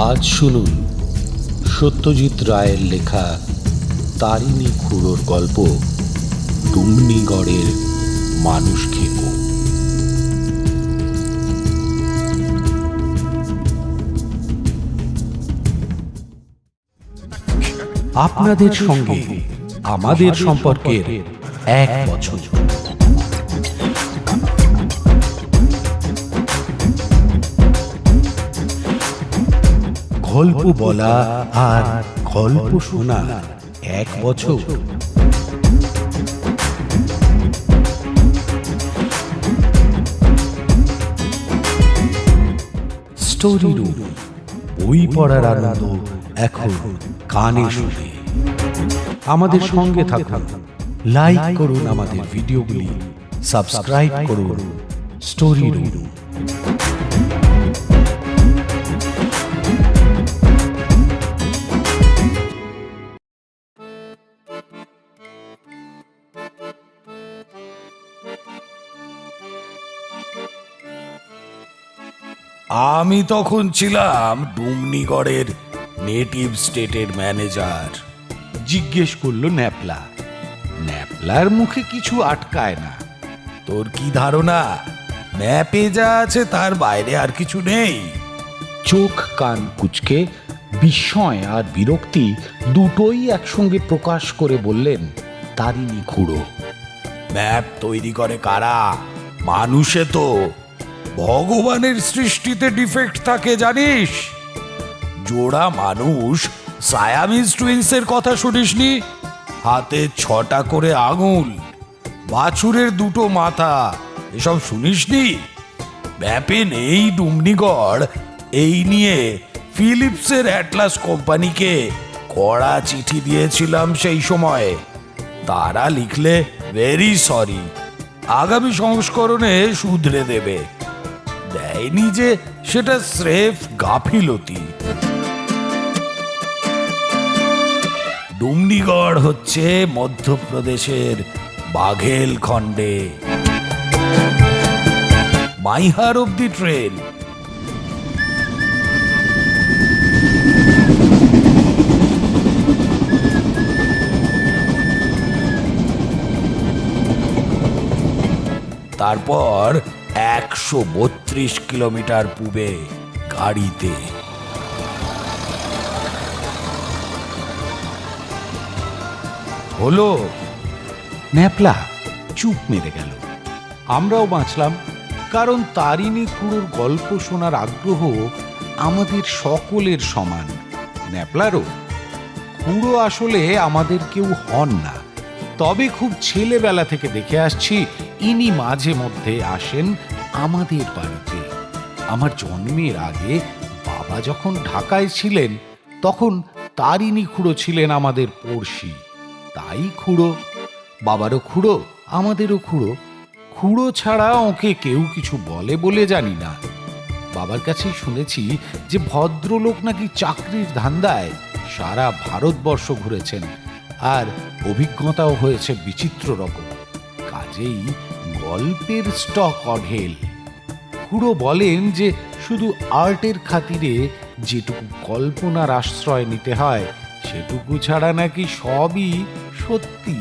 আজ শুনুন সত্যজিৎ রায়ের লেখা তারিণী খুড়োর গল্প ডুমনিগড়ের মানুষ খেকো। আপনাদের সঙ্গে আমাদের সম্পর্কের 1 বছর। গল্প বলা আর গল্প শোনা 1 বছর। স্টোরি রুম, বই পড়ার আনন্দ এখন কানে শুনে। আমাদের সঙ্গে থাকুন, লাইক করুন আমাদের ভিডিওগুলি, সাবস্ক্রাইব করুন স্টোরি রুম। আমি তখন ছিলাম ডুমনিগড়ের নেটিভ স্টেটের ম্যানেজার। জিজ্ঞেস করলো ন্যাপলা। ন্যাপলার মুখে কিছু আটকায় না। তোর কি ধারণা, ম্যাপে যা আছে তার বাইরে আর কিছু নেই? চোখ কান কুচকে বিস্ময় আর বিরক্তি দুটোই একসঙ্গে প্রকাশ করে বললেন তারিণী খুড়ো। ম্যাপ তৈরি করে কারা? মানুষে তো। ভগবানের সৃষ্টিতে ডিফেক্ট থাকে জানিস? জোড়া মানুষ সায়ামিজ টুইন্সের কথা শুনিসনি? হাতে 6টা করে আঙুল, বাছুরের 2টো মাথা, এসব শুনিসনি? ম্যাপে নেই ডুমনিগড়। এই নিয়ে ফিলিপসের অ্যাটলাস কোম্পানিকে কড়া চিঠি দিয়েছিলাম সেই সময়। তারা লিখলে ভেরি সরি, আগামী সংস্করণে শুধরে দেবে। দেয়নি যে সেটা স্রেফ গাফিলতি। ডুমনিগড় হচ্ছে মধ্যপ্রদেশের বাঘেল খণ্ডে। মাইহার অব্দি ট্রেন। তারপর 132 কিলোমিটার পূবে গাড়িতে। হলো? ন্যাপলা চুপ মেরে গেল। আমরাও বাঁচলাম, কারণ তারিণী খুড়োর গল্প শোনার আগ্রহ আমাদের সকলের সমান। ন্যাপলারও। খুড়ো আসলে আমাদের কেউ হন না, তবে খুব ছেলেবেলা থেকে দেখে আসছি ইনি মাঝে মধ্যে আসেন আমাদের বাড়িতে। আমার জন্মের আগে বাবা যখন ঢাকায় ছিলেন তখন তারিণী খুড়ো ছিলেন আমাদের পড়শি। তাই খুড়ো। বাবারও খুড়ো, আমাদেরও খুড়ো। খুড়ো ছাড়া ওকে কেউ কিছু বলে বলে জানি না। বাবার কাছেই শুনেছি যে ভদ্রলোক নাকি চাকরির ধান্দায় সারা ভারতবর্ষ ঘুরেছেন, আর অভিজ্ঞতাও হয়েছে বিচিত্র রকম। কাজেই গল্পের স্টক অঢেল। খুড়ো বলেন যে শুধু আর্টের খাতিরে যেটুকু কল্পনার আশ্রয় নিতে হয় সেটুকু ছাড়া নাকি সবই সত্যি।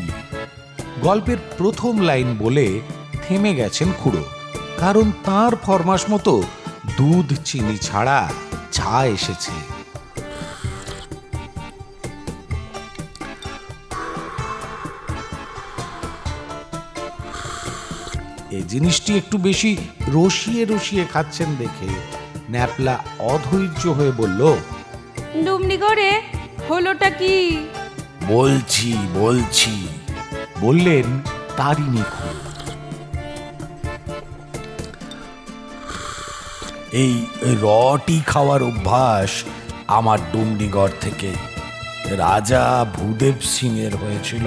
গল্পের প্রথম লাইন বলে থেমে গেছেন খুড়ো, কারণ তার ফরমাস মতো দুধ চিনি ছাড়া চা এসেছে। এই জিনিসটি একটু বেশি রসিয়ে রসিয়ে খাচ্ছেন দেখে ন্যাপলা অধৈর্য হয়ে বলল, ডুমনিগড়ে হলোটা কি? বলছি বললেন তারিণী খুড়ো। এই রটি খাওয়ার অভ্যাস আমার ডুমনিগড় থেকে। রাজা ভূদেব সিং এর হয়েছিল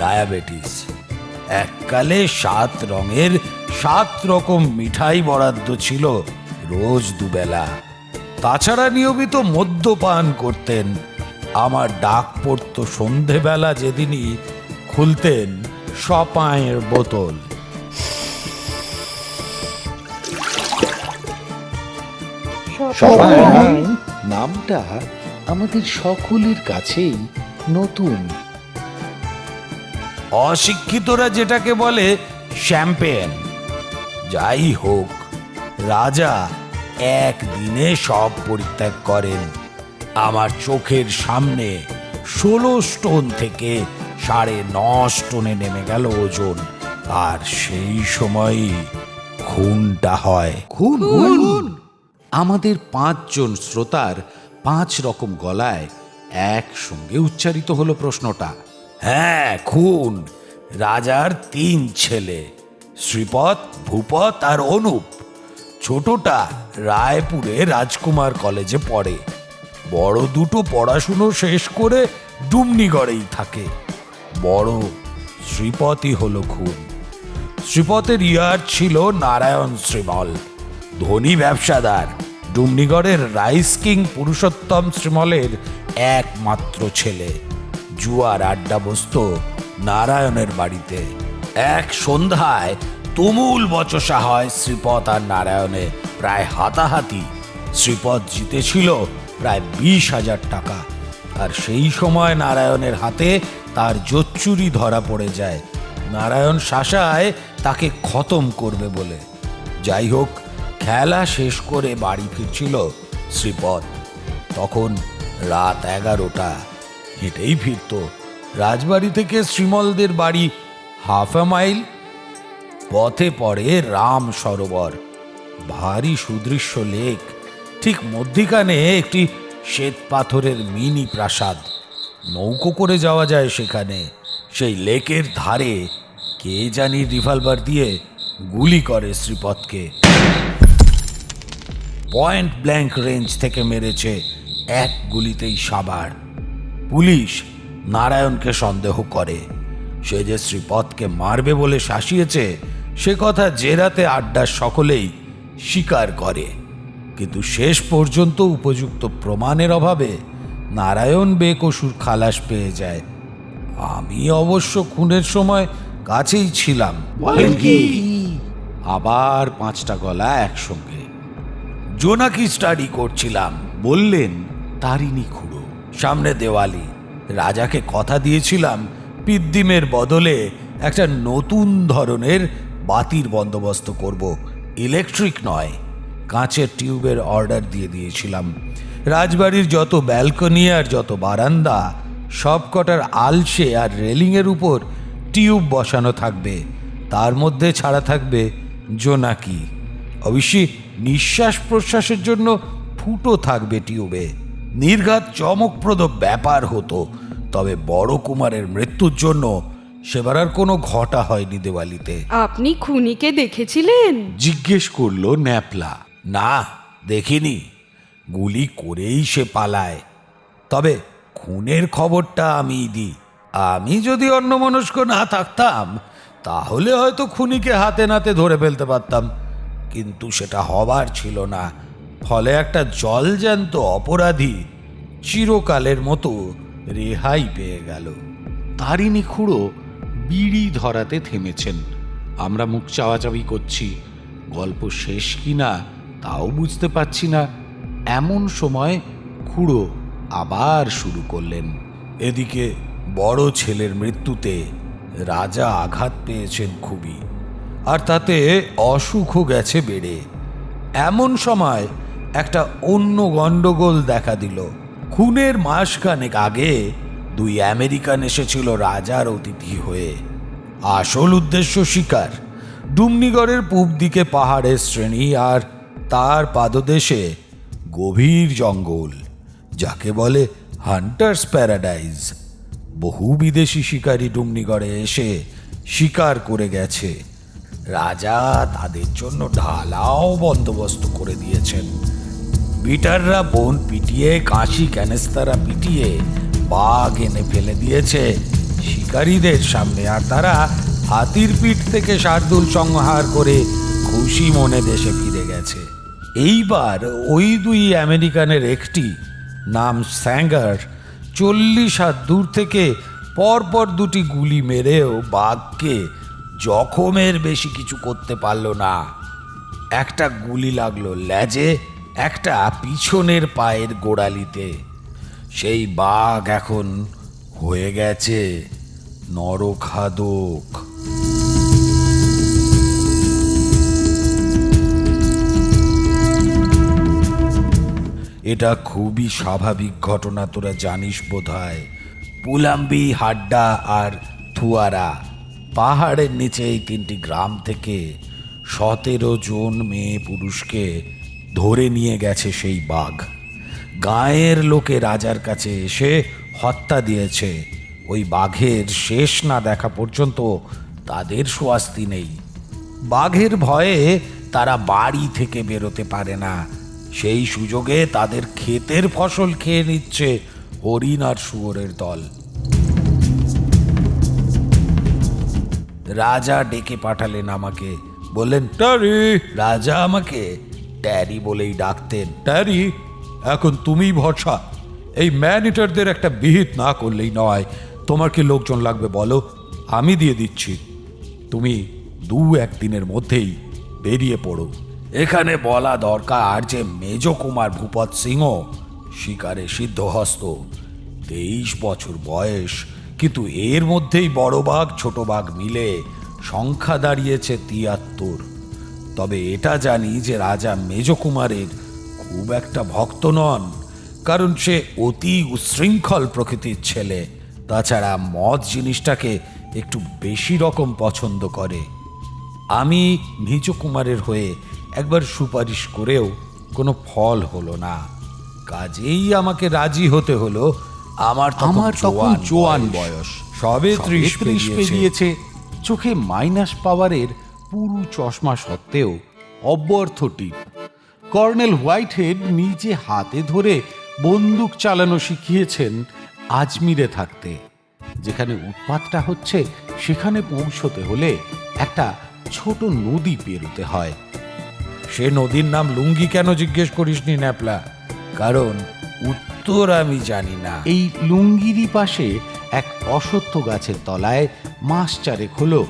ডায়াবেটিস। এককালে 7 রঙের 7 রকম মিঠাই বরাদ্দ ছিল রোজ দুবেলা। তাছাড়া নিয়মিত মদ্যপান করতেন। আমার ডাক পড়ত সন্ধেবেলা যেদিনই খুলতেন সপাঁয়ের বোতল। নামটা আমাদের সকলের কাছেই নতুন। অশিক্ষিতরা যেটাকে বলে শ্যাম্পেন। যাই হোক, রাজা একদিনে সব পরিত্যাগ করেন। আমার চোখের সামনে 16 স্টোন থেকে 9.5 স্টোনে নেমে গেল ওজন। আর সেই সময়ই খুনটা হয়। খুন? আমাদের 5 জন শ্রোতার 5 রকম গলায় একসঙ্গে উচ্চারিত হলো প্রশ্নটা। হ্যাঁ, খুন। রাজার 3 ছেলে, শ্রীপদ, ভূপত আর অনুপ। ছোটটা রায়পুরে রাজকুমার কলেজে পড়ে, বড় দুটো পড়াশুনো শেষ করে ডুমনিগড়েই থাকে। বড় শ্রীপদই হলো খুন। শ্রীপদের ইয়ার ছিল নারায়ণ শ্রীমল, ধনী ব্যবসাদার, ডুমনিগড়ের রাইস কিং পুরুষোত্তম শ্রীমলের একমাত্র ছেলে। জুয়ার আড্ডা বসত নারায়ণের বাড়িতে। এক সন্ধ্যায় তুমুল বচসা হয় শ্রীপদ আর নারায়ণে, প্রায় হাতাহাতি। শ্রীপদ জিতেছিল প্রায় 20,000 টাকা, আর সেই সময় নারায়ণের হাতে তার জোচ্চুরি ধরা পড়ে যায়। নারায়ণ শাসায় তাকে খতম করবে বলে। যাই হোক, খেলা শেষ করে বাড়ি ফিরছিল শ্রীপদ। তখন রাত 11টা। হেঁটেই ফিরত। রাজবাড়ি থেকে শ্রীমলদের বাড়ি হাফ আ মাইল। পথে পড়ে রাম সরোবর, ভারী সুদৃশ্য লেক। ঠিক মধ্যিখানে একটি শ্বেত পাথরের মিনি প্রাসাদ। নৌকো করে যাওয়া যায় সেখানে। সেই লেকের ধারে কে জানি রিভলভার দিয়ে গুলি করে শ্রীপদকে। পয়েন্ট ব্ল্যাঙ্ক রেঞ্জ থেকে মেরেছে, এক গুলিতেই সাবার। পুলিশ নারায়ণকে সন্দেহ করে। সে যে শ্রীপদকে মারবে বলে শাসিয়েছে, সে কথা জেরাতে আড্ডার সকলেই স্বীকার করে। কিন্তু শেষ পর্যন্ত উপযুক্ত প্রমাণের অভাবে নারায়ণ বেকসুর খালাস পেয়ে যায়। আমি অবশ্য খুনের সময় কাছেই ছিলাম। আবার 5টা গলা একসঙ্গে। জোনাকি স্টাডি করছিলাম, বললেন তারিণী খুড়ো। সামনে দেওয়ালি। রাজাকে কথা দিয়েছিলাম পিদ্দিমের বদলে একটা নতুন ধরনের বাতির বন্দোবস্ত করব, ইলেকট্রিক নয়। কাঁচের টিউবের অর্ডার দিয়ে দিয়েছিলাম। রাজবাড়ির যত ব্যালকনি আর যত বারান্দা, সব কটার আলসে আর রেলিংয়ের উপর টিউব বসানো থাকবে। তার মধ্যে ছাড়া থাকবে জোনাকি। অবশ্যই নিঃশ্বাস প্রশ্বাসের জন্য ফুটো থাকবে টিউবে। নির্ঘাত চমকপ্রদ ব্যাপার হতো। তবে বড় কুমারের মৃত্যুর জন্য সেবার আর কোনো ঘটা হয়নি দেওয়ালিতে। আপনি খুনিকে দেখেছিলেন? জিজ্ঞেস করলো ন্যাপলা। না, দেখিনি। গুলি করেই সে পালায়। তবে খুনের খবরটা আমিই দিই। আমি যদি অন্যমনস্ক না থাকতাম, তাহলে হয়তো খুনিকে হাতে নাতে ধরে ফেলতে পারতাম। কিন্তু সেটা হবার ছিল না। ফলে একটা জলজ্যান্ত অপরাধী চিরকালের মতো রেহাই পেয়ে গেল। তারিণী খুড়ো বিড়ি ধরাতে থেমেছেন। আমরা মুখ চাওয়াচাবি করছি। গল্প শেষ কিনা তাও বুঝতে পারছি না। এমন সময় খুড়ো আবার শুরু করলেন। এদিকে বড় ছেলের মৃত্যুতে রাজা আঘাত পেয়েছেন খুবই, আর তাতে অসুখও গেছে বেড়ে। এমন সময় একটা অন্য গন্ডগোল দেখা দিল। খুনের মাসখানেক আগে 2 আমেরিকান এসেছিল রাজার অতিথি হয়ে। আসল উদ্দেশ্য শিকার। ডুমনিগড়ের পূব দিকে পাহাড়ের শ্রেণী, আর তার পাদদেশে গভীর জঙ্গল, যাকে বলে হান্টার্স প্যারাডাইজ। বহু বিদেশি শিকারী ডুমনিগড়ে এসে শিকার করে গেছে। রাজা তাদের জন্য ঢালাও বন্দোবস্ত করে দিয়েছেন। বিটাররা বন পিটিয়ে, কাশি ক্যানেস্তারা পিটিয়ে বাঘ এনে ফেলে দিয়েছে শিকারীদের সামনে, আর তারা হাতির পিঠ থেকে শার্দুল সংহার করে খুশি মনে দেশে ফিরে গেছে। এইবার ওই 2 আমেরিকানের একটি, নাম স্যাঙ্গার, 40 হাত দূর থেকে পরপর 2টি গুলি মেরেও বাঘকে জখমের বেশি কিছু করতে পারল না। একটা গুলি লাগলো লেজে, একটা পিছনের পায়ের গোড়ালিতে। সেই বাঘ এখন হয়ে গেছে নরখাদক। এটা খুবই স্বাভাবিক ঘটনা, তোরা জানিস বোধহয়। পুলাম্বি, হাড্ডা আর থুয়ারা পাহাড়ের নিচে এই তিনটি গ্রাম থেকে 17 জন মেয়ে পুরুষকে ধরে নিয়ে গেছে সেই বাঘ। গাঁয়ের লোকে রাজার কাছে এসে হত্যা দিয়েছে। ওই বাঘের শেষ না দেখা পর্যন্ত তাদের স্বস্তি নেই। বাঘের ভয়ে তারা বাড়ি থেকে বেরোতে পারে না। সেই সুযোগে তাদের ক্ষেতের ফসল খেয়ে নিচ্ছে হরিণ আর শুয়োরের দল। রাজা ডেকে পাঠালেন আমাকে, বললেন, ট্যারি। রাজা আমাকে ট্যারি বলেই ডাকতেন। ট্যারি, এখন তুমি ভরসা। এই ম্যান ইটারদের একটা বিহিত না করলেই নয়। তোমার কি লোকজন লাগবে বলো, আমি দিয়ে দিচ্ছি। তুমি 2-1 দিনের মধ্যেই বেরিয়ে পড়ো। এখানে বলা দরকার যে মেজ কুমার ভূপত সিংহ শিকারে সিদ্ধহস্ত। 23 বছর বয়স, কিন্তু এর মধ্যেই বড় বাঘ ছোট বাঘ মিলে সংখ্যা দাঁড়িয়েছে 73। তবে এটা জানি যে রাজা মেজ কুমারের খুব একটা ভক্ত নন, কারণ সে অতি উচ্ছৃঙ্খল প্রকৃতির ছেলে। তাছাড়া মদ জিনিসটাকে একটু বেশি রকম পছন্দ করে। আমি মেজ কুমারের হয়ে একবার সুপারিশ করেও কোনো ফল হলো না। কাজেই আমাকে রাজি হতে হলো। আমার তখন জোয়ান বয়স, সবে 30 পেরিয়েছে। চোখে মাইনাস পাওয়ারের পুরু চশমা সত্ত্বেও অব্যর্থ টিপ। কর্নেল হোয়াইটহেড নিজে হাতে ধরে বন্দুক চালানো শিখিয়েছেন আজমিরে থাকতে। যেখানে উৎপাতটা হচ্ছে সেখানে পৌঁছতে হলে একটা ছোট নদী পেরোতে হয়। সে নদীর নাম লুঙ্গি কেন জিজ্ঞেস করিসনি ন্যাপলা? কারণ উত্তর আমি জানি না। এই লুঙ্গিরই পাশে এক অশ্বত্থ গাছের তলায় মাস 4 হলো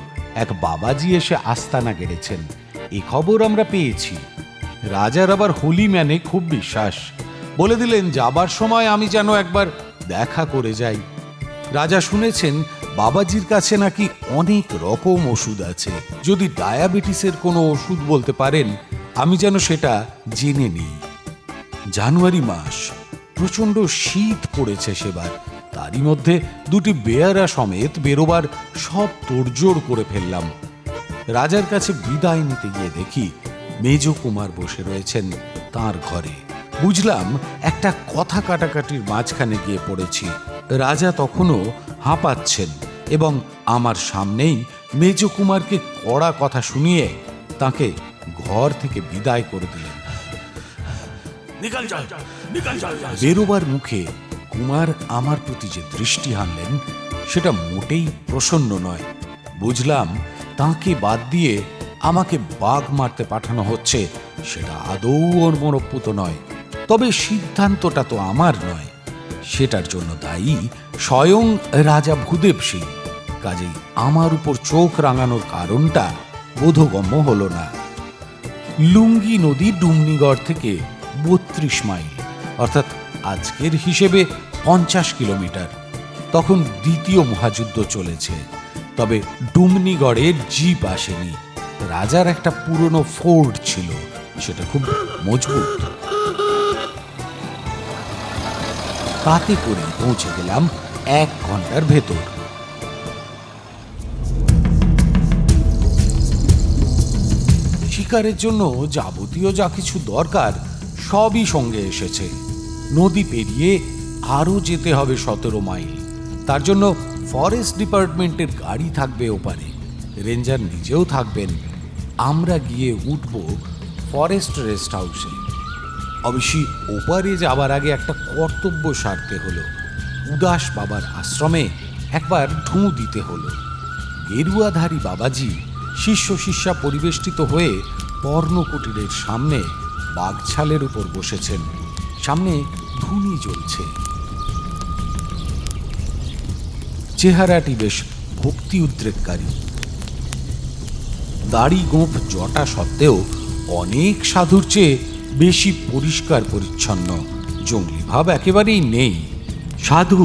এক বাবাজি এসে আস্তানা গেড়েছেন, এই খবর আমরা পেয়েছি। রাজার আবার হোলি ম্যানে খুব বিশ্বাস। বলে দিলেন যাবার সময় আমি যেন একবার দেখা করে যাই। রাজা শুনেছেন বাবাজির কাছে নাকি অনেক রকম ওষুধ আছে। যদি ডায়াবেটিসের কোনো ওষুধ বলতে পারেন আমি যেন সেটা জেনে নিই। জানুয়ারি মাস, প্রচণ্ড শীত পড়েছে সেবার। তারই মধ্যে 2টি বেয়ারা সমেত বেরোবার সব তোড়জোড় করে ফেললাম। রাজার কাছে বিদায় নিতে গিয়ে দেখি মেজ কুমার বসে রয়েছেন তার ঘরে। বুঝলাম একটা কথা কাটাকাটির মাঝখানে গিয়ে পড়েছি। রাজা তখনও হাঁপাচ্ছেন এবং আমার সামনেই মেজ কুমারকে কড়া কথা শুনিয়ে তাকে ঘর থেকে বিদায় করে দিলেন। বেরোবার মুখে কুমার আমার প্রতি যে দৃষ্টি হানলেন সেটা মোটেই প্রসন্ন নয়। বুঝলাম তাকে বাদ দিয়ে আমাকে বাঘ মারতে পাঠানো হচ্ছে, সেটা আদৌ ওর মনঃপুত নয়। তবে সিদ্ধান্তটা তো আমার নয়, সেটার জন্য দায়ী স্বয়ং রাজা ভূদেব সিং। কাজেই আমার উপর চোখ রাঙানোর কারণটা বোধগম্য হলো না। লুঙ্গি নদী ডুমনিগড় থেকে 32 মাইল, অর্থাৎ আজকের হিসেবে 50 কিলোমিটার। তখন দ্বিতীয় মহাযুদ্ধ চলেছে। তবে ডুমনিগড়ের জিপ আসেনি। রাজার একটা পুরনো ফোর্ড ছিল, সেটা খুব মজবুত। তাতে করে পৌঁছে গেলাম 1 ঘন্টার ভেতর। শিকারের জন্য যাবতীয় যা কিছু দরকার সবই সঙ্গে এসেছে। নদী পেরিয়ে আরও যেতে হবে 17 মাইল। তার জন্য ফরেস্ট ডিপার্টমেন্টের গাড়ি থাকবে ওপারে, রেঞ্জার নিজেও থাকবেন। আমরা গিয়ে উঠব ফরেস্ট রেস্ট হাউসে। অবশ্যই ওপারে যাবার আগে একটা কর্তব্য সারতে হলো। উদাস বাবার আশ্রমে একবার ঢুঁ দিতে হলো। গেরুয়াধারী বাবাজি শিষ্য শিষ্যা পরিবেষ্টিত হয়ে পর্ণকুটিরের সামনে বাঘছালের উপর বসেছেন। সামনে ধুনি জ্বলছে। চেহারাটি বেশ ভক্তি উদ্রেককারী। দাড়ি গোঁফ জটা সত্ত্বেও অনেক সাধুর চেয়ে বেশি পরিষ্কার পরিচ্ছন্ন, জঙ্গলি ভাব একেবারেই নেই। সাধু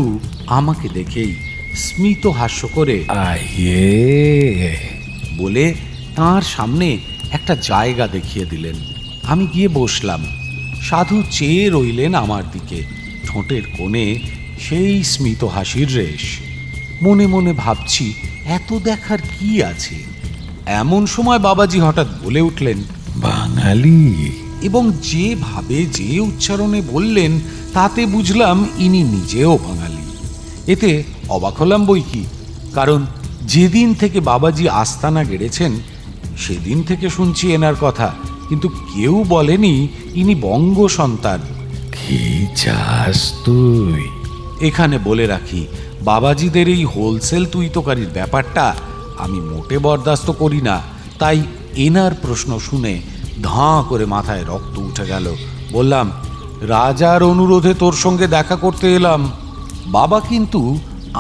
আমাকে দেখেই স্মিত হাস্য করে আইয়ে বলে তার সামনে একটা জায়গা দেখিয়ে দিলেন। আমি গিয়ে বসলাম। সাধু চেয়ে রইলেন আমার দিকে, ঠোঁটের কোণে সেই স্মিত হাসির রেশ। মনে মনে ভাবছি এত দেখার কি আছে। এমন সময় বাবাজি হঠাৎ বলে উঠলেন, বাঙালি। এবং যেভাবে যে উচ্চারণে বললেন তাতে বুঝলাম ইনি নিজেও বাঙালি। এতে অবাক হলাম বই কি, কারণ যেদিন থেকে বাবাজি আস্তানা গেড়েছেন সেদিন থেকে শুনছি এনার কথা, কিন্তু কেউ বলেনি ইনি বঙ্গ সন্তান। কি চাস তুই? এখানে বলে রাখি, বাবাজিদের এই হোলসেল তুইতকারীর ব্যাপারটা আমি মোটে বরদাস্ত করি না। তাই এনার প্রশ্ন শুনে ধাঁ করে মাথায় রক্ত উঠে গেল। বললাম, রাজার অনুরোধে তোর সঙ্গে দেখা করতে এলাম। বাবা কিন্তু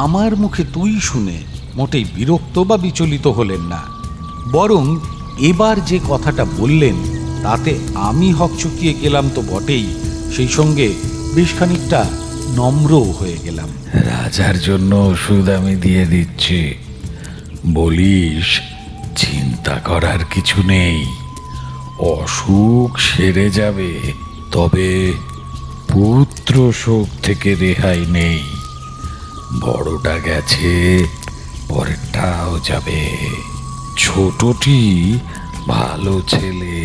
আমার মুখে তুই শুনে মোটেই বিরক্ত বা বিচলিত হলেন না, বরং এবার যে কথাটা বললেন তাতে আমি হকচকিয়ে গেলাম তো বটেই, সেই সঙ্গে বেশ খানিকটা নম্রও হয়ে গেলাম। রাজার জন্য ওষুধ আমি দিয়ে দিচ্ছি, বলিস চিন্তা করার কিছু নেই, অসুখ সেরে যাবে। তবে পুত্র শোক থেকে রেহাই নেই। বড়টা গেছে, পরেরটাও যাবে। ছোটটি ভালো ছেলে,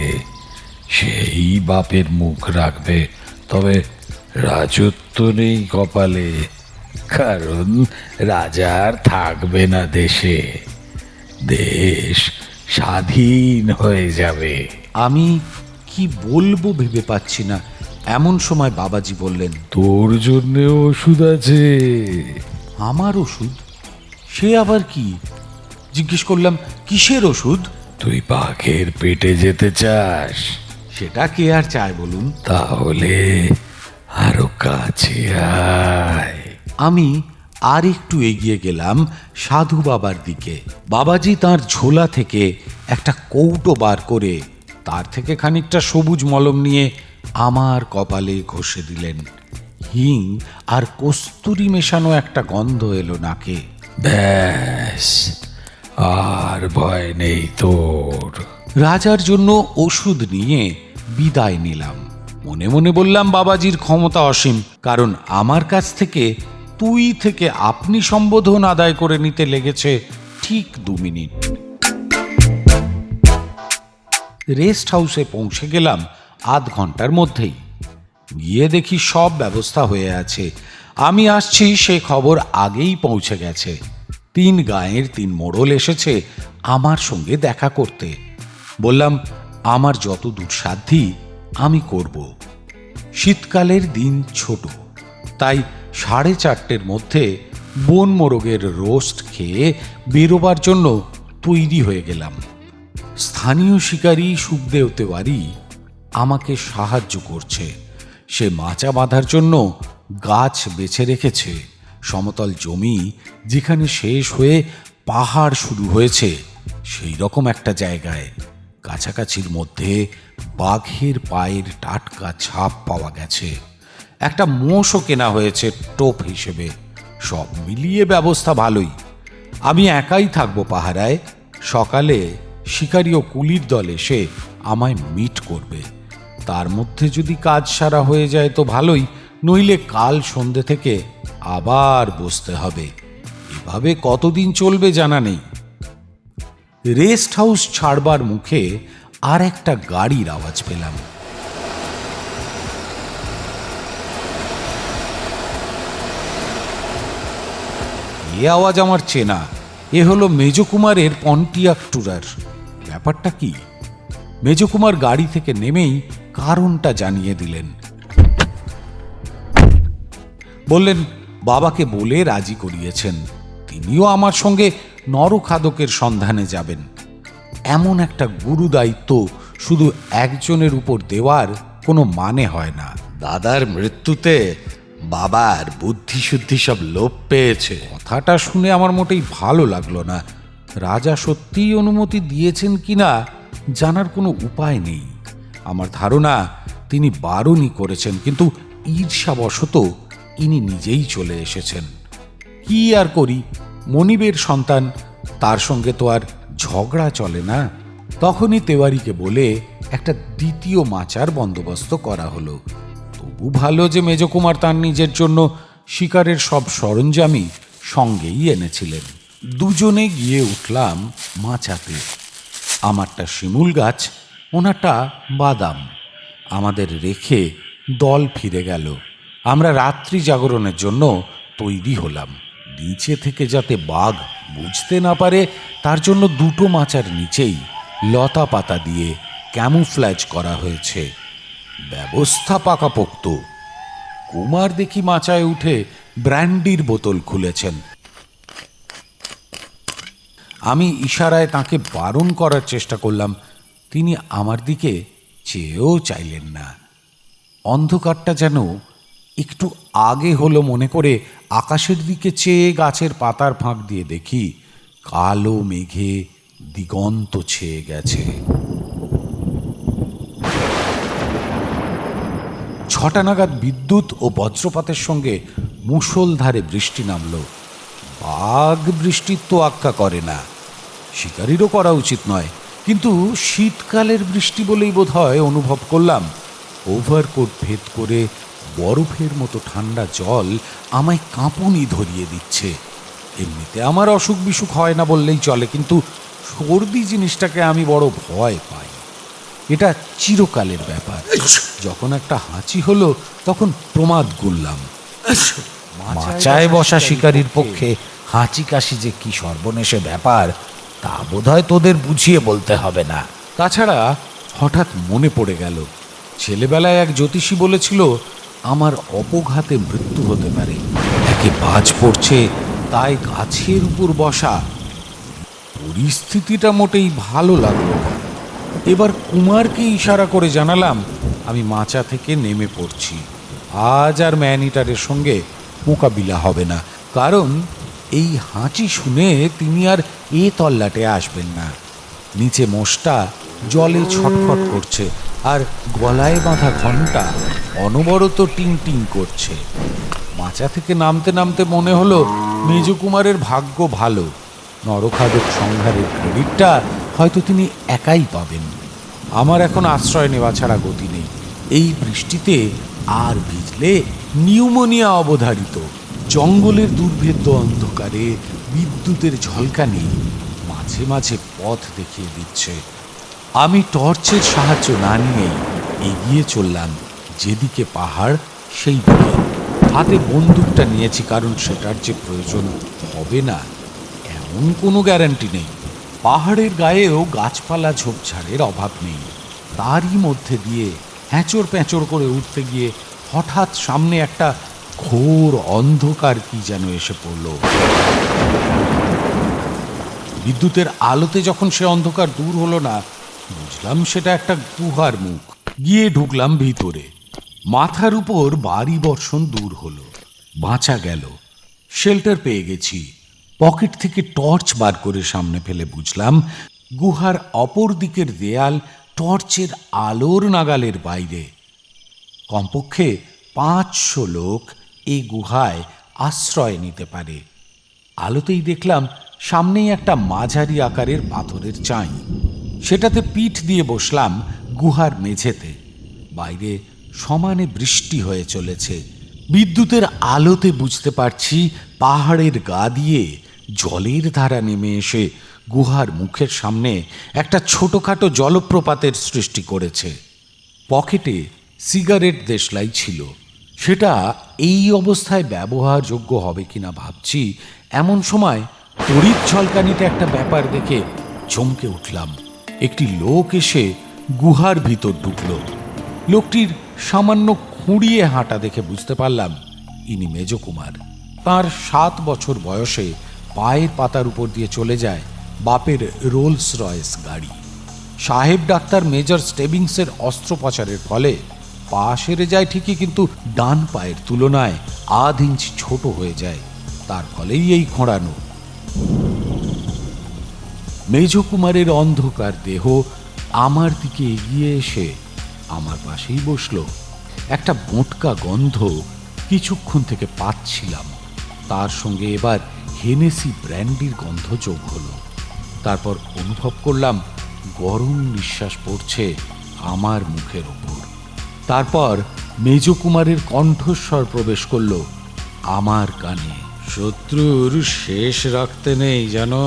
সেই বাপের মুখ রাখবে। তবে রাজত্ব নেই কপালে, কারণ রাজার থাকবে না দেশে, দেশ স্বাধীন হয়ে যাবে। আমি কি বলবো ভেবে পাচ্ছি না। এমন সময় বাবাজি বললেন, তোর জন্য ওষুধ আছে। আমার ওষুধ? সে আবার কি? জিজ্ঞেস করলাম, কিসের ওষুধ? তুই বাঘের পেটে যেতে চাস? সেটা কে আর চায় বলুন। তাহলে আরো কাছে আয়। আমি আর একটু এগিয়ে গেলাম সাধু বাবার দিকে। বাবাজি তার ঝোলা থেকে একটা কৌটো বার করে তার থেকে খানিকটা সবুজ মলম নিয়ে আমার কপালে ঘষে দিলেন। হিং আর কস্তুরি মেশানো একটা গন্ধ এলো নাকে। ব্যাস, আর ভয় নেই তোর। রাজার জন্য ওষুধ নিয়ে বিদায় নিলাম। মনে মনে বললাম, বাবাজির ক্ষমতা অসীম, কারণ আমার কাছ থেকে তুই থেকে আপনি সম্বোধন আদায় করে নিতে লেগেছে ঠিক 2 মিনিট। রেস্ট হাউসে পৌঁছে গেলাম আধ ঘন্টার মধ্যেই। গিয়ে দেখি সব ব্যবস্থা হয়ে আছে। আমি আসছি সে খবর আগেই পৌঁছে গেছে। 3 গাঁয়ের 3 মোড়ল এসেছে আমার সঙ্গে দেখা করতে। বললাম, আমার যত দুঃসাধ্যি আমি করব। শীতকালের দিন ছোট, তাই 4:30-র মধ্যে বন মোরগের রোস্ট খেয়ে বেরোবার জন্য তৈরি হয়ে গেলাম। স্থানীয় শিকারী সুখদেব তেওয়ারি আমাকে সাহায্য করছে। সে মাচা বাঁধার জন্য গাছ বেছে রেখেছে। সমতল জমি যেখানে শেষ হয়ে পাহাড় শুরু হয়েছে সেই রকম একটা জায়গায় কাছাকাছির মধ্যে বাঘের পায়ের টাটকা ছাপ পাওয়া গেছে। একটা মোষও কেনা হয়েছে টোপ হিসেবে। সব মিলিয়ে ব্যবস্থা ভালোই। আমি একাই থাকবো পাহারায়। সকালে শিকারী ও কুলির দল এসে আমায় মিট করবে। তার মধ্যে যদি কাজ সারা হয়ে যায় তো ভালোই, নইলে কাল সন্ধ্যে থেকে আবার বসতে হবে। এভাবে কতদিন চলবে জানা নেই। রেস্ট হাউস ছাড়বার মুখে আর একটা গাড়ির আওয়াজ পেলাম। এ আওয়াজ আমার চেনা। এ হলো মেজকুমারের পন্টিয়াক টুরার। ব্যাপারটা কি? মেজকুমার গাড়ি থেকে নেমেই কারণটা জানিয়ে দিলেন। বললেন, বাবাকে বলে রাজি করিয়েছেন, তিনিও আমার সঙ্গে নরখাদকের সন্ধানে যাবেন। এমন একটা গুরু দায়িত্ব শুধু একজনের উপর দেওয়ার কোনো মানে হয় না। দাদার মৃত্যুতে বাবার বুদ্ধি শুদ্ধি সব লোপ পেয়েছে। কথাটা শুনে আমার মোটেই ভালো লাগলো না। রাজা সত্যিই অনুমতি দিয়েছেন কিনা জানার কোনো উপায় নেই। আমার ধারণা তিনি বারণই করেছেন, কিন্তু ঈর্ষাবশত ইনি নিজেই চলে এসেছেন। কি আর করি, মনিবের সন্তান, তার সঙ্গে তো আর ঝগড়া চলে না। তখনই তেওয়ারিকে বলে একটা দ্বিতীয় মাচার বন্দোবস্ত করা হলো। তবু ভালো যে মেজকুমার তার নিজের জন্য শিকারের সব সরঞ্জামই সঙ্গেই এনেছিলেন। দুজনে গিয়ে উঠলাম মাচাতে। আমারটা শিমুল গাছ, ওনারটা বাদাম। আমাদের রেখে দল ফিরে গেল। আমরা রাত্রি জাগরণের জন্য তৈরি হলাম। নিচে থেকে যাতে বাঘ বুঝতে না পারে তার জন্য দুটো মাচার নিচেই লতা পাতা দিয়ে ক্যামুফ্ল্যাজ করা হয়েছে। ব্যবস্থা পাকাপোক্ত। কুমার দেখি মাচায় উঠে ব্র্যান্ডির বোতল খুলেছেন। আমি ইশারায় তাকে বারণ করার চেষ্টা করলাম, তিনি আমার দিকে চেয়েও চাইলেন না। অন্ধকারটা যেন একটু আগে হলো মনে করে আকাশের দিকে চেয়ে গাছের পাতার ফাঁক দিয়ে দেখি কালো মেঘে দিগন্ত ছেয়ে গেছে। 6টা নাগাদ বিদ্যুৎ ও বজ্রপাতের সঙ্গে মুষলধারে বৃষ্টি নামল। বাঘ বৃষ্টির তো আক্কা করে না, শিকারীরও করা উচিত নয়, কিন্তু শীতকালের বৃষ্টি বলেই বোধ হয় অনুভব করলাম ওভারকোট ভেদ করে বরফের মতো ঠান্ডা জল আমায় কাঁপুনি ধরিয়ে দিচ্ছে। এমনিতে আমার অসুখ বিসুখ হয় না বললেই চলে, কিন্তু সর্দি জিনিসটাকে আমি বড় ভয় পাই। এটা চিরকালের ব্যাপার। যখন একটা হাঁচি হলো তখন প্রমাদ গুনলাম। মাচায় বসা শিকারীর পক্ষে হাঁচি কাশি যে কি সর্বনেশে ব্যাপার তা বোধহয় তোদের বুঝিয়ে বলতে হবে না। তাছাড়া হঠাৎ মনে পড়ে গেল, ছেলেবেলায় এক জ্যোতিষী বলেছিল আমার অপঘাতে মৃত্যু হতে পারে। একে বাজ পড়ছে তাই গাছের উপর বসা। পরিস্থিতিটা মোটেই ভালো লাগলো না। এবার কুমারকে ইশারা করে জানালাম আমি মাচা থেকে নেমে পড়ছি। আজ আর ম্যান ইটারের সঙ্গে মোকাবিলা হবে না, কারণ এই হাঁচি শুনে তিনি আর এ তল্লাটে আসবেন না। নিচে মোষটা জলে ছটফট করছে আর গলায় বাঁধা ঘণ্টা অনবরত টিং টিং করছে। মাচা থেকে নামতে নামতে মনে হলো মেজকুমারের ভাগ্য ভালো, নরখাদক সংহারের ক্রেডিটটা হয়তো তিনি একাই পাবেন। আমার এখন আশ্রয় নেওয়া ছাড়া গতি নেই। এই বৃষ্টিতে আর ভিজলে নিউমোনিয়া অবধারিত। জঙ্গলের দুর্ভেদ্য অন্ধকারে বিদ্যুতের ঝলকানি মাঝে মাঝে পথ দেখিয়ে দিচ্ছে। আমি টর্চের সাহায্য না নিয়েই এগিয়ে চললাম যেদিকে পাহাড় সেই দিকে। হাতে বন্দুকটা নিয়েছি, কারণ সেটার যে প্রয়োজন হবে না এমন কোনো গ্যারান্টি নেই। পাহাড়ের গায়েও গাছপালা ঝোপঝাড়ের অভাব নেই। তারই মধ্যে দিয়ে হ্যাঁচড় প্যাঁচড় করে উঠতে গিয়ে হঠাৎ সামনে একটা ঘোর অন্ধকার কি যেন এসে পড়ল। বিদ্যুতের আলোতে যখন সে অন্ধকার দূর হলো না, বুঝলাম সেটা একটা গুহার মুখ। গিয়ে ঢুকলাম ভিতরে। মাথার উপর বাড়ি বর্ষণ দূর হলো, বাঁচা গেল। শেল্টার পেয়ে গেছি। পকেট থেকে টর্চ বার করে সামনে ফেলে বুঝলাম গুহার অপর দিকের দেয়াল টর্চের আলোর নাগালের বাইরে। কমপক্ষে 500 লোক এই গুহায় আশ্রয় নিতে পারে। আলোতেই দেখলাম সামনেই একটা মাঝারি আকারের পাথরের চাই। সেটাতে পিঠ দিয়ে বসলাম গুহার মেঝেতে। বাইরে সমানে বৃষ্টি হয়ে চলেছে। বিদ্যুতের আলোতে বুঝতে পারছি পাহাড়ের গা দিয়ে জলের ধারা নেমে এসে গুহার মুখের সামনে একটা ছোটখাটো জলপ্রপাতের সৃষ্টি করেছে। পকেটে সিগারেট দেশলাই ছিল। সেটা এই অবস্থায় ব্যবহারযোগ্য হবে কিনা ভাবছি, এমন সময় তড়িৎ ঝলকানিতে একটা ব্যাপার দেখে চমকে উঠলাম। একটি লোক এসে গুহার ভিতর ঢুকল। লোকটির সামান্য খুঁড়িয়ে হাঁটা দেখে বুঝতে পারলাম ইনি মেজকুমার। তাঁর 7 বছর বয়সে পায়ের পাতার উপর দিয়ে চলে যায় বাপের রোলস রয়েস গাড়ি। সাহেব ডাক্তার মেজর স্টেবিংসের অস্ত্রোপচারের ফলে পা সেরে যায় ঠিকই, কিন্তু ডান পায়ের তুলনায় আধ ইঞ্চি ছোট হয়ে যায়। তার ফলেই এই খোঁড়ানো। মেজকুমারের অন্ধকার দেহ আমার দিকে এগিয়ে এসে আমার পাশেই বসলো। একটা বোটকা গন্ধ কিছুক্ষণ থেকে পাচ্ছিলাম, তার সঙ্গে এবার হেনেসি ব্র্যান্ডির গন্ধ যোগ হলো। তারপর অনুভব করলাম গরম নিঃশ্বাস পড়ছে আমার মুখের ওপর। তারপর মেজকুমারের কণ্ঠস্বর প্রবেশ করলো আমার কানে। শত্রুর শেষ রাখতে নেই জানো।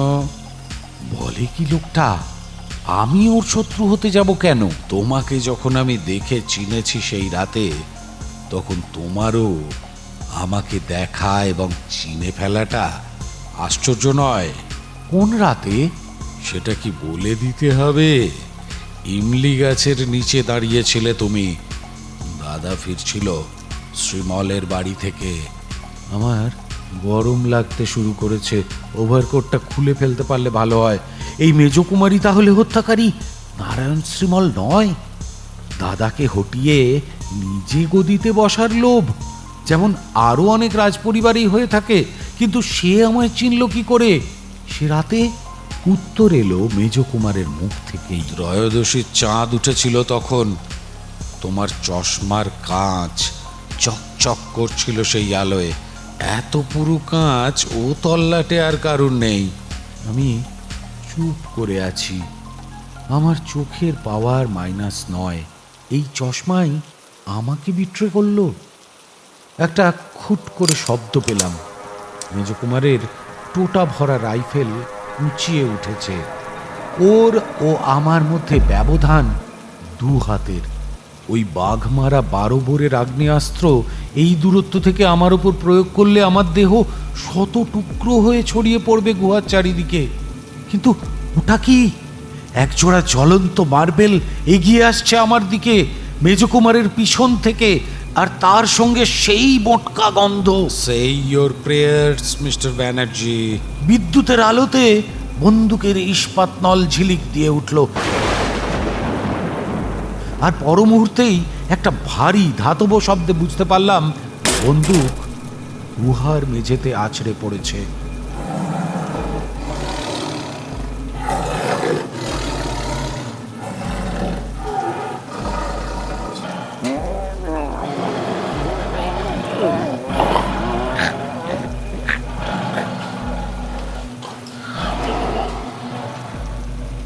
বলে কি লোকটা? আমি ওর শত্রু হতে যাব কেন? তোমাকে যখন আমি দেখে চিনেছি সেই রাতে, তখন তোমারও আমাকে দেখা এবং চিনে ফেলাটা আশ্চর্য নয়। কোন রাতে? সেটা কি বলে দিতে হবে? ইমলি গাছের নিচে দাঁড়িয়েছিলে তুমি। দাদা ফিরছিল শ্রীমলের বাড়ি থেকে। আমার গরম লাগতে শুরু করেছে। ওভারকোটটা খুলে ফেলতে পারলে ভালো হয়। এই মেজকুমারী তাহলে হত্যাকারী, নারায়ণ শ্রীমল নয়? দাদাকে হটিয়ে নিজে গদিতে বসার লোভ, যেমন আরো অনেক রাজপরিবারই হয়ে থাকে। কিন্তু সে আমায় চিনল কি করে? সে রাতে উত্তর এলো মেজকুমারের মুখ থেকেই। ত্রয়োদশীর চাঁদ উঠেছিল তখন। তোমার চশমার কাঁচ চকচক করছিল সেই আলোয়। এত পুরু কাঁচ ও তল্লাটে আর কারণ নেই। আমি চুপ করে আছি। আমার চোখের পাওয়ার মাইনাস নয়, এই চশমাই আমাকে বিট্রে করল। একটা খুট করে শব্দ পেলাম। মেজকুমারের টোটা ভরা রাইফেল উঁচিয়ে উঠেছে। ওর ও আমার মধ্যে ব্যবধান 2 হাতের। ওই বাঘমারা 12 বোরের আগ্নেয়াস্ত্র এই দূরত্ব থেকে আমার উপর প্রয়োগ করলে আমার দেহ শত টুকরো হয়ে ছড়িয়ে পড়বে গুহার চারিদিকে। কিন্তু ওটা কি? একজোড়া জ্বলন্ত মার্বেল এগিয়ে আসছে আমার দিকে মেজকুমারের পিছন থেকে, আর তার সঙ্গে সেই বোটকা গন্ধ। সেই ইয়োর প্রেয়ার্স মিস্টার ব্যানার্জি। বিদ্যুতের আলোতে বন্দুকের ইস্পাত নল ঝিলিক দিয়ে উঠল, আর পর মুহূর্তেই একটা ভারী ধাতব শব্দে বুঝতে পারলাম বন্দুক গুহার মেঝেতে আছড়ে পড়েছে।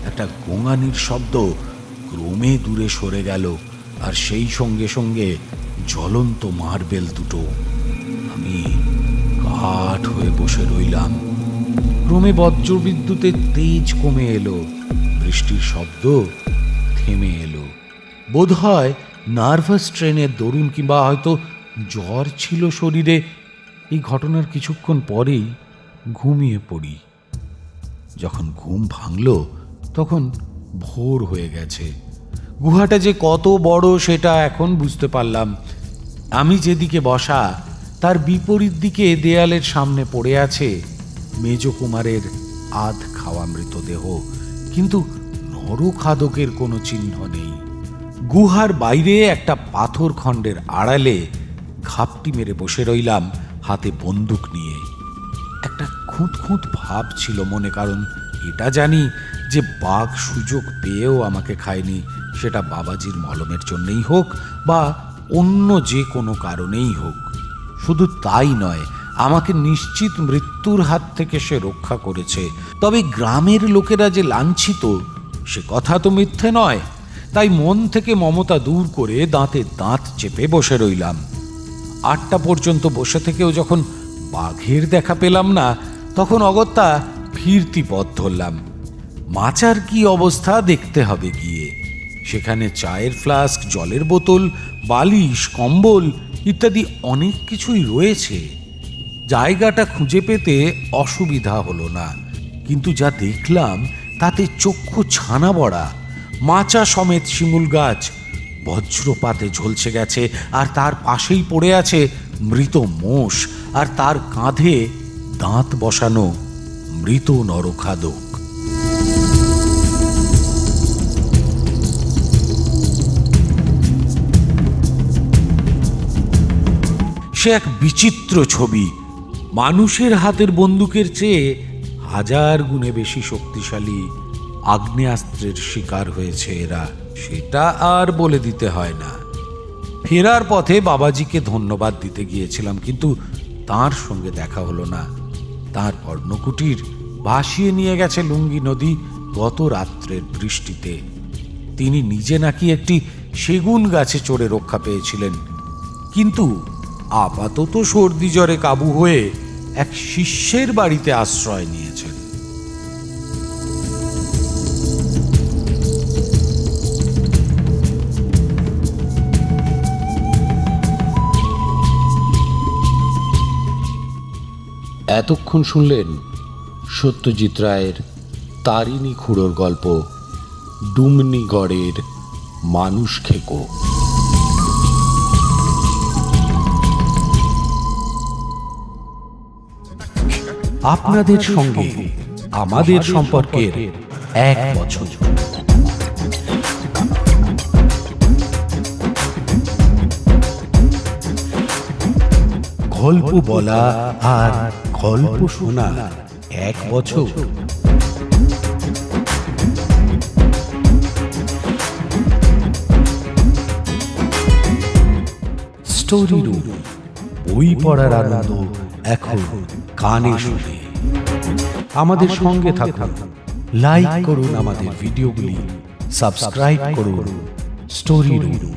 একটা গোঙানির শব্দ ক্রমে দূরে সরে গেল, আর সেই সঙ্গে সঙ্গে জ্বলন্ত মার্বেল দুটো। আমি কাঠ হয়ে বসে রইলাম। ক্রমে বজ্রবিদ্যুতের তেজ কমে এলো, বৃষ্টির শব্দ থেমে এলো। বোধহয় নার্ভাস ট্রেনের দরুন, কিংবা হয়তো জ্বর ছিল শরীরে। এই ঘটনার কিছুক্ষণ পরেই ঘুমিয়ে পড়ি। যখন ঘুম ভাঙল তখন ভোর হয়ে গেছে। গুহাটা যে কত বড় সেটা এখন বুঝতে পারলাম। আমি যেদিকে বসা তার বিপরীত দিকে দেয়ালের সামনে পড়ে আছে মেজকুমারের আধ খাওয়া মৃতদেহ, কিন্তু নরখাদকের কোনো চিহ্ন নেই। গুহার বাইরে একটা পাথর খণ্ডের আড়ালে ঘাপটি মেরে বসে রইলাম, হাতে বন্দুক নিয়ে। একটা খুঁত খুঁত ভাব ছিল মনে, কারণ এটা জানি যে বাঘ সুযোগ পেয়েও আমাকে খায়নি, সেটা বাবাজির মলমের জন্যই হোক বা অন্য যে কোনো কারণেই হোক। শুধু তাই নয়, আমাকে নিশ্চিত মৃত্যুর হাত থেকে সে রক্ষা করেছে। তবে গ্রামের লোকেরা যে লাঞ্ছিত সে কথা তো মিথ্যে নয়। তাই মন থেকে মমতা দূর করে দাঁতে দাঁত চেপে বসে রইলাম। 8টা পর্যন্ত বসে থেকেও যখন বাঘের দেখা পেলাম না, তখন অগত্যা ফিরতি পথ ধরলাম। মাচার কি অবস্থা দেখতে হবে গিয়ে। সেখানে চায়ের ফ্লাস্ক, জলের বোতল, বালিশ, কম্বল ইত্যাদি অনেক কিছুই রয়েছে। জায়গাটা খুঁজে পেতে অসুবিধা হলো না, কিন্তু যা দেখলাম তাতে চক্ষু ছানা বড়া। মাচা সমেত শিমুল গাছ বজ্রপাতে ঝলসে গেছে, আর তার পাশেই পড়ে আছে মৃত মোষ, আর তার কাঁধে দাঁত বসানো মৃত নরখাদক। সে এক বিচিত্র ছবি। মানুষের হাতের বন্দুকের চেয়ে 1000 গুণে বেশি শক্তিশালী আগ্নেয়াস্ত্রের শিকার হয়েছে এরা, সেটা আর বলে দিতে হয় না। ফেরার পথে বাবাজিকে ধন্যবাদ দিতে গিয়েছিলাম, কিন্তু তার সঙ্গে দেখা হলো না। তার পর্ণকুটির ভাসিয়ে নিয়ে গেছে লুঙ্গি নদী গত রাত্রের বৃষ্টিতে। তিনি নিজে নাকি একটি সেগুন গাছে চড়ে রক্ষা পেয়েছিলেন, কিন্তু আপাতত সর্দি জ্বরে কাবু হয়ে এক শিষ্যের বাড়িতে আশ্রয় নিয়েছেন। এতক্ষণ শুনলেন সত্যজিৎ রায়ের তারিণী খুড়োর গল্প ডুমনিগড়ের মানুষ খেকো। আপনাদের সঙ্গে আমাদের সম্পর্কের 1 বছর। গল্প বলা আর গল্প শোনা 1 বছর। স্টোরি রুম, বই পড়ার আনন্দ এখন কানে শুনে। আমাদের সঙ্গে থাকুন, লাইক করুন আমাদের ভিডিওগুলি, সাবস্ক্রাইব করুন স্টোরি রুম।